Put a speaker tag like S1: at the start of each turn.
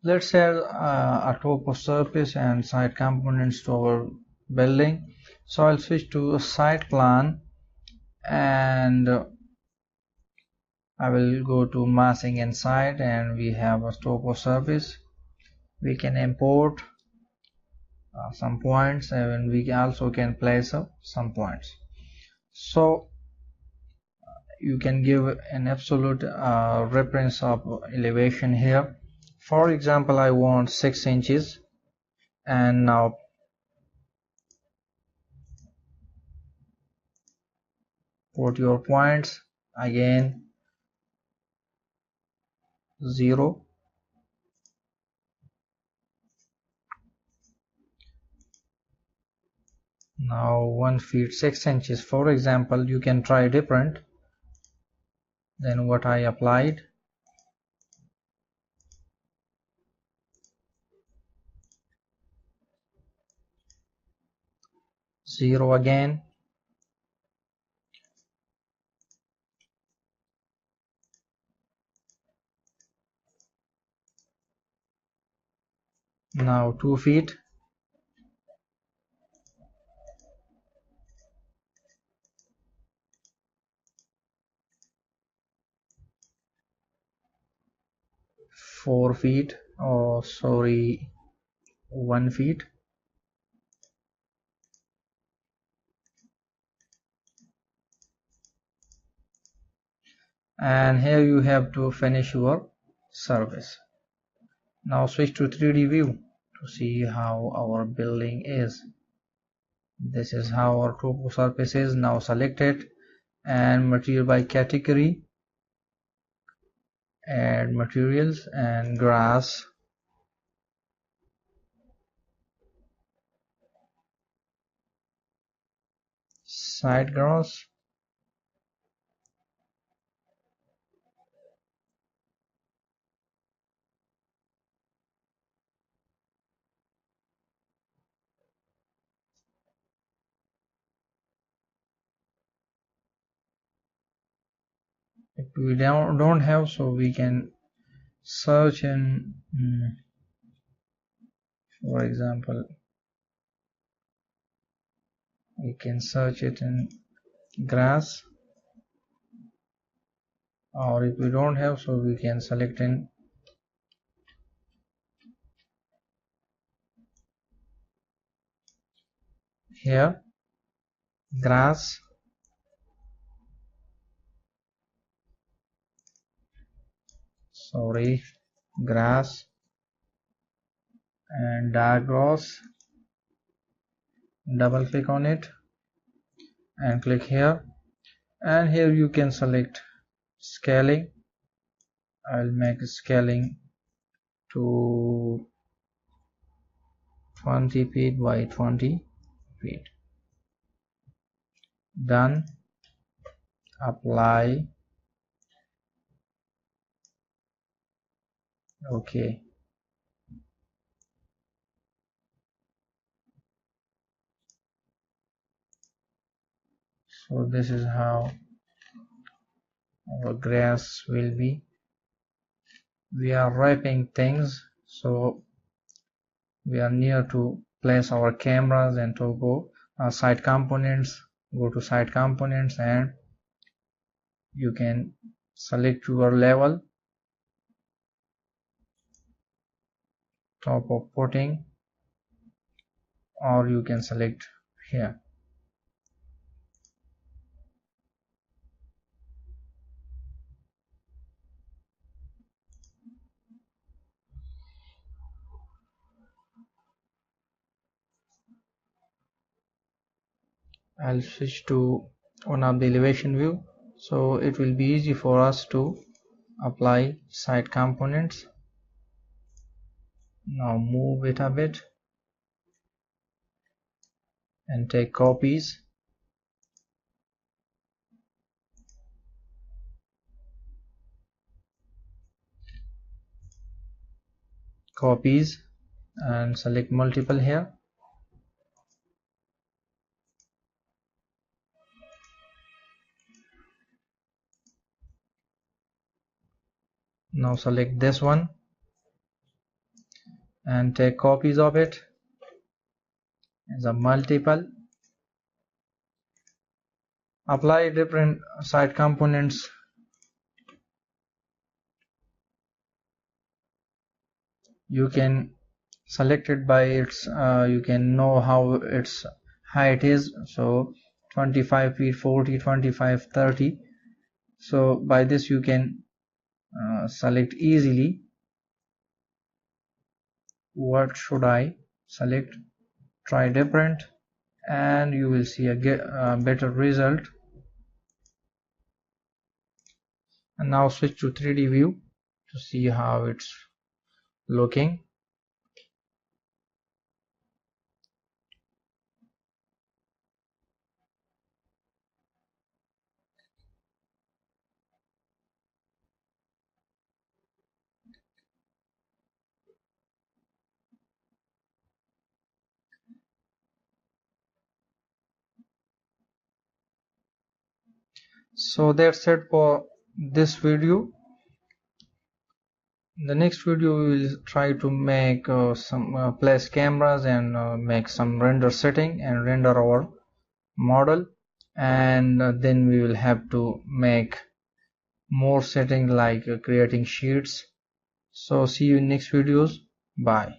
S1: Let's add a topo surface and site components to our building. So I'll switch to site plan and I will go to massing and site, and we have a topo surface. We can import some points, and we also can place some points. So you can give an absolute reference of elevation here. For example, I want 6 inches, and now put your points again 0. Now 1 feet 6 inches. For example, you can try different than what I applied. Zero again. Now 2 feet. Four feet, oh sorry, 1 feet. And here you have to finish your surface. Now switch to 3D view to see how our building is. This is how our topo surface is. Now select it and material by category, add materials and grass. Side grass. If we don't have, so we can search in for example, we can search it in grass, or if we don't have, so we can select in here grass, sorry, grass and dark grass. Double click on it and click here, and here you can select scaling. I'll make scaling to 20 feet by 20 feet. Done. Apply. Okay. So this is how our grass will be. We are wrapping things, so we are near to place our cameras and to go site components. Go to site components and you can select your level, top of putting, or you can select here. I'll switch to one of the elevation view, so it will be easy for us to apply site components. Now move it a bit and take copies. Copies and select multiple here. Now select this one and take copies of it as a multiple. Apply different site components. You can select it by its you can know how its height is, so 25 feet, 40, 25, 30. So by this you can select easily. What should I select? Try different and you will see a better result. And now switch to 3D view to see how it's looking. So that's it for this video. In the next video we will try to make some place cameras and make some render setting and render our model, and then we will have to make more setting like creating sheets. So see you in next videos. Bye.